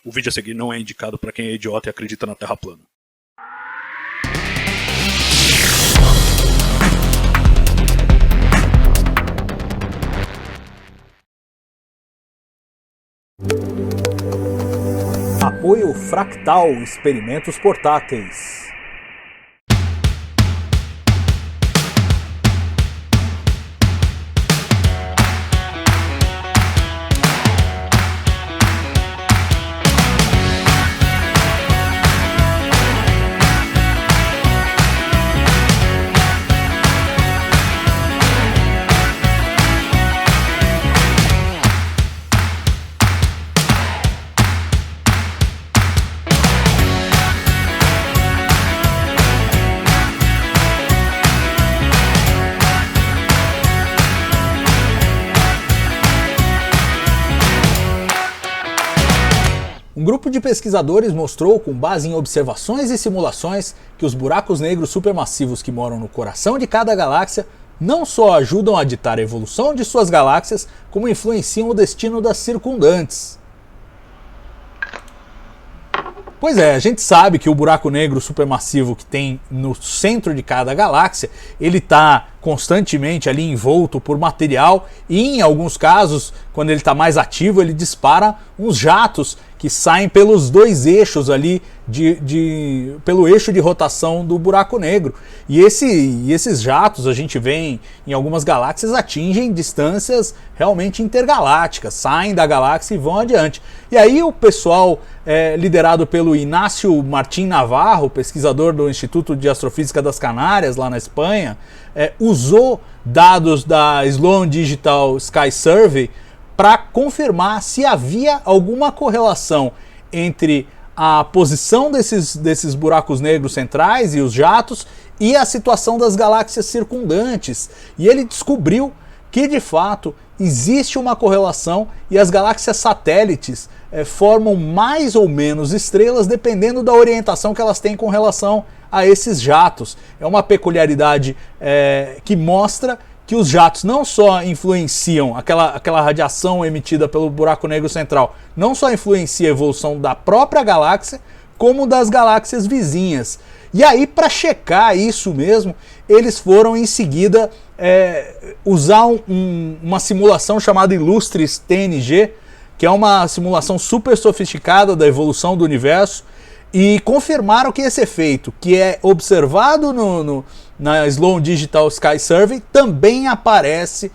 O vídeo a seguir não é indicado para quem é idiota e acredita na Terra plana. Apoio Fractal Experimentos Portáteis. Um grupo de pesquisadores mostrou, com base em observações e simulações, que os buracos negros supermassivos que moram no coração de cada galáxia não só ajudam a ditar a evolução de suas galáxias, como influenciam o destino das circundantes. Pois é, a gente sabe que o buraco negro supermassivo que tem no centro de cada galáxia, ele está constantemente ali envolto por material e em alguns casos, quando ele está mais ativo, ele dispara uns jatos que saem pelos dois eixos ali, pelo eixo de rotação do buraco negro. E esses jatos a gente vê em algumas galáxias atingem distâncias realmente intergalácticas, saem da galáxia e vão adiante. E aí o pessoal liderado pelo Inácio Martín Navarro, pesquisador do Instituto de Astrofísica das Canárias, lá na Espanha, usou dados da Sloan Digital Sky Survey para confirmar se havia alguma correlação entre a posição desses buracos negros centrais e os jatos e a situação das galáxias circundantes. E ele descobriu que, de fato, existe uma correlação e as galáxias satélites formam mais ou menos estrelas dependendo da orientação que elas têm com relação a esses jatos. É uma peculiaridade que mostra que os jatos não só influenciam aquela radiação emitida pelo buraco negro central, não só influencia a evolução da própria galáxia, como das galáxias vizinhas. E aí, para checar isso mesmo, eles foram em seguida usar uma simulação chamada Illustris TNG, que é uma simulação super sofisticada da evolução do universo, e confirmaram que esse efeito, que é observado na Sloan Digital Sky Survey, também aparece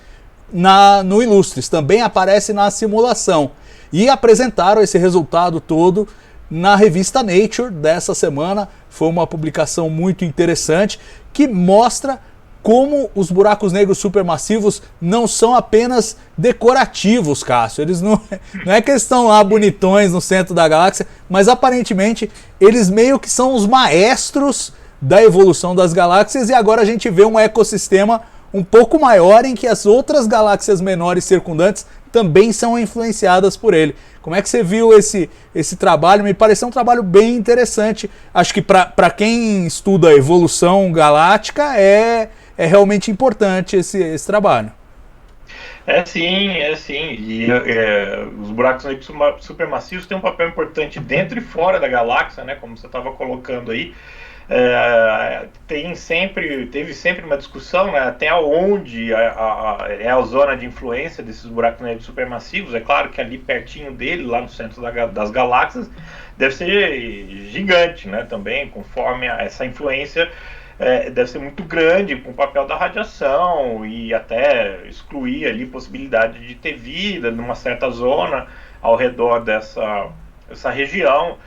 no Illustris, também aparece na simulação. E apresentaram esse resultado todo na revista Nature dessa semana. Foi uma publicação muito interessante que mostra como os buracos negros supermassivos não são apenas decorativos, Cássio. Eles não é que eles estão lá bonitões no centro da galáxia, mas aparentemente eles meio que são os maestros da evolução das galáxias, e agora a gente vê um ecossistema um pouco maior em que as outras galáxias menores circundantes também são influenciadas por ele. Como é que você viu esse trabalho? Me pareceu um trabalho bem interessante. Acho que para quem estuda a evolução galáctica é realmente importante esse trabalho. É sim. E os buracos negros supermassivos têm um papel importante dentro e fora da galáxia, né? Como você estava colocando aí. Teve sempre uma discussão, né, até onde é a zona de influência desses buracos negros supermassivos. É claro que ali pertinho dele, lá no centro das galáxias, deve ser gigante, né, também, conforme essa influência deve ser muito grande com o papel da radiação e até excluir ali possibilidade de ter vida numa certa zona ao redor dessa região.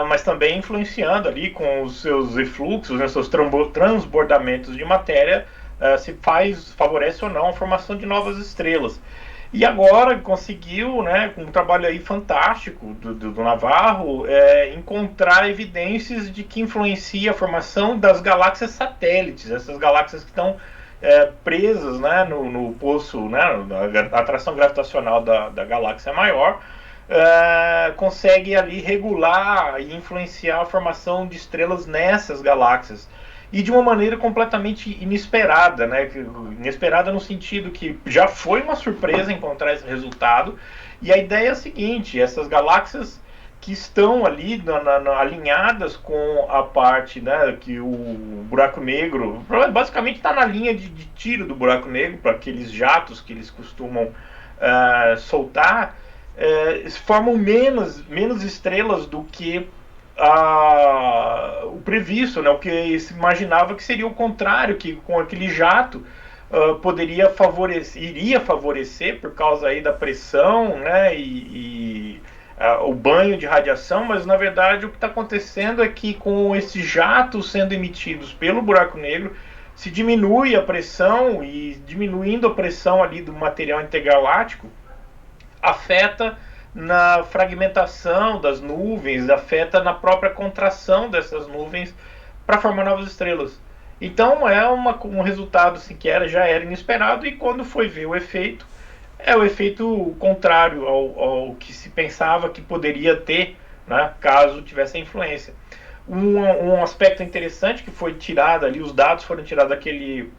Mas também influenciando ali com os seus efluxos, né, seus transbordamentos de matéria, favorece ou não a formação de novas estrelas. E agora conseguiu, né, com um trabalho aí fantástico do Navarro, encontrar evidências de que influencia a formação das galáxias satélites, essas galáxias que estão presas, né, no poço, né, a atração gravitacional da galáxia maior. Consegue ali regular e influenciar a formação de estrelas nessas galáxias, e de uma maneira completamente inesperada, né? Inesperada no sentido que já foi uma surpresa encontrar esse resultado, e a ideia é a seguinte: essas galáxias que estão ali alinhadas com a parte, né, que o buraco negro basicamente está na linha de tiro do buraco negro, para aqueles jatos que eles costumam soltar, formam menos estrelas do que o previsto, né, o que se imaginava que seria o contrário, que com aquele jato iria favorecer por causa aí da pressão, né, o banho de radiação, mas na verdade o que está acontecendo é que com esses jatos sendo emitidos pelo buraco negro, se diminui a pressão, e diminuindo a pressão ali do material intergaláctico, afeta na fragmentação das nuvens, afeta na própria contração dessas nuvens para formar novas estrelas. Então é um resultado assim, que já era inesperado, e quando foi ver o efeito, é o efeito contrário ao que se pensava que poderia ter, né, caso tivesse a influência. Um aspecto interessante que foi tirado ali, os dados foram tirados daquele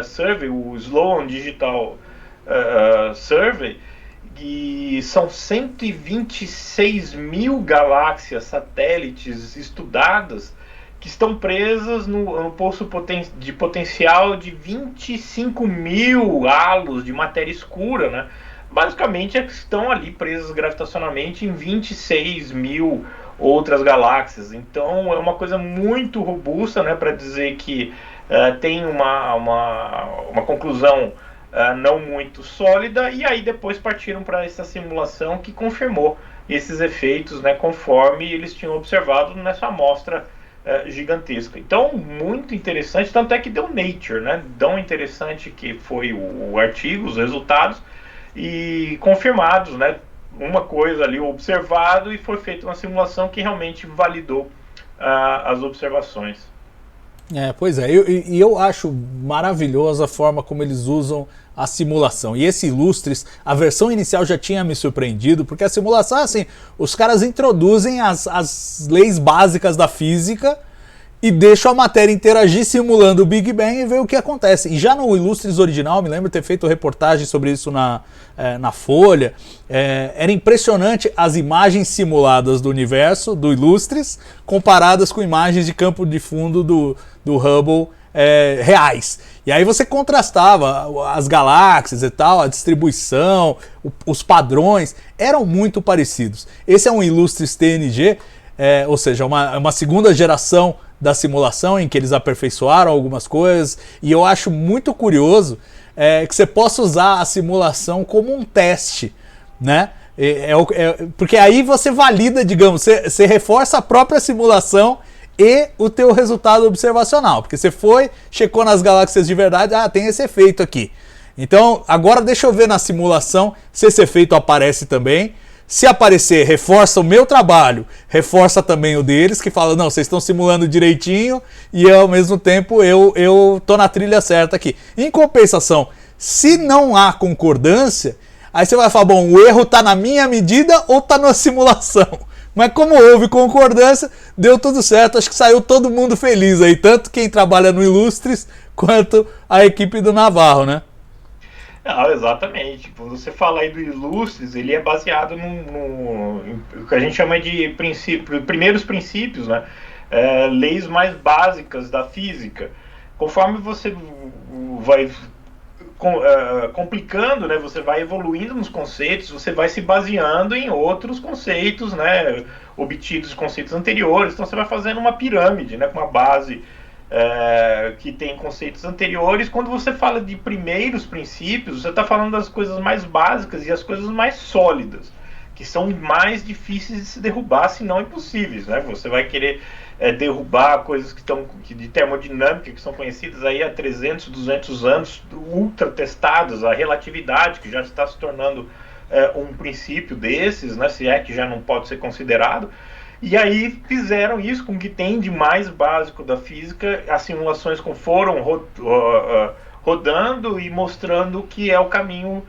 survey, o Sloan Digital Survey, e são 126 mil galáxias satélites estudadas que estão presas no poço de potencial de 25 mil halos de matéria escura, né? Basicamente estão ali presas gravitacionalmente em 26 mil outras galáxias. Então é uma coisa muito robusta, né, para dizer que tem uma conclusão não muito sólida, e aí depois partiram para essa simulação que confirmou esses efeitos, né, conforme eles tinham observado nessa amostra gigantesca. Então, muito interessante, tanto é que deu Nature, né, tão interessante que foi o artigo, os resultados, e confirmados, né, uma coisa ali observado, e foi feita uma simulação que realmente validou as observações. Pois é, eu acho maravilhosa a forma como eles usam a simulação. E esse Illustres, a versão inicial já tinha me surpreendido, porque a simulação, assim, os caras introduzem as leis básicas da física e deixam a matéria interagir simulando o Big Bang e ver o que acontece. E já no Illustres original, me lembro de ter feito reportagem sobre isso na Folha, era impressionante as imagens simuladas do universo, do Illustres, comparadas com imagens de campo de fundo do Hubble reais. E aí você contrastava as galáxias e tal, a distribuição, os padrões, eram muito parecidos. Esse é um Illustres TNG, ou seja, uma segunda geração da simulação em que eles aperfeiçoaram algumas coisas, e eu acho muito curioso que você possa usar a simulação como um teste, né? Porque aí você valida, digamos, você reforça a própria simulação e o teu resultado observacional, porque você checou nas galáxias de verdade, tem esse efeito aqui. Então, agora deixa eu ver na simulação se esse efeito aparece também. Se aparecer, reforça o meu trabalho, reforça também o deles, que fala, não, vocês estão simulando direitinho e ao mesmo tempo eu tô na trilha certa aqui. Em compensação, se não há concordância, aí você vai falar, bom, o erro está na minha medida ou está na simulação? Mas como houve concordância, deu tudo certo, acho que saiu todo mundo feliz aí, tanto quem trabalha no Illustres quanto a equipe do Navarro, né? Não, exatamente. Quando você fala aí do Illustres, ele é baseado no que a gente chama de primeiros princípios, né? Leis mais básicas da física. Conforme você vai complicando, né? Você vai evoluindo nos conceitos, você vai se baseando em outros conceitos, né? Obtidos de conceitos anteriores. Então você vai fazendo uma pirâmide, né? Com uma base que tem conceitos anteriores. Quando você fala de primeiros princípios, você está falando das coisas mais básicas e as coisas mais sólidas, que são mais difíceis de se derrubar, se não impossíveis, né? Você vai querer derrubar coisas que estão de termodinâmica, que são conhecidas aí há 300, 200 anos, ultra testadas, a relatividade, que já está se tornando um princípio desses, né? Se é que já não pode ser considerado. E aí fizeram isso com o que tem de mais básico da física, as simulações foram rodando e mostrando que é o caminho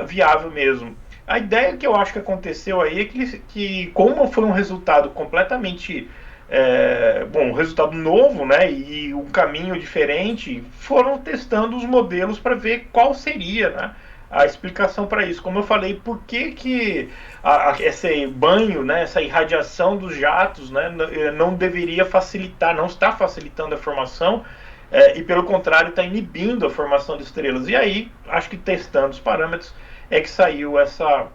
viável mesmo. A ideia que eu acho que aconteceu aí é que como foi um resultado completamente um resultado novo, né, e um caminho diferente, foram testando os modelos para ver qual seria, né, a explicação para isso. Como eu falei, por que esse banho, né, essa irradiação dos jatos, né, não deveria facilitar, não está facilitando a formação, e pelo contrário está inibindo a formação de estrelas. E aí, acho que testando os parâmetros é que saiu essa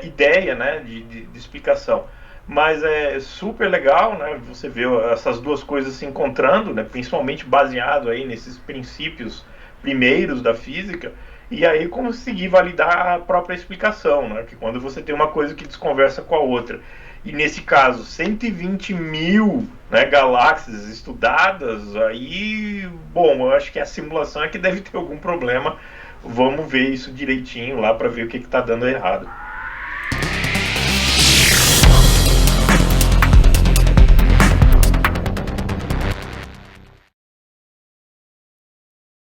ideia, né, de explicação. Mas é super legal, né, você vê essas duas coisas se encontrando, né, principalmente baseado aí nesses princípios primeiros da física, e aí conseguir validar a própria explicação, né, que quando você tem uma coisa que desconversa com a outra, e nesse caso 120 mil, né, galáxias estudadas, aí, bom, eu acho que a simulação é que deve ter algum problema. Vamos ver isso direitinho lá para ver o que está dando errado.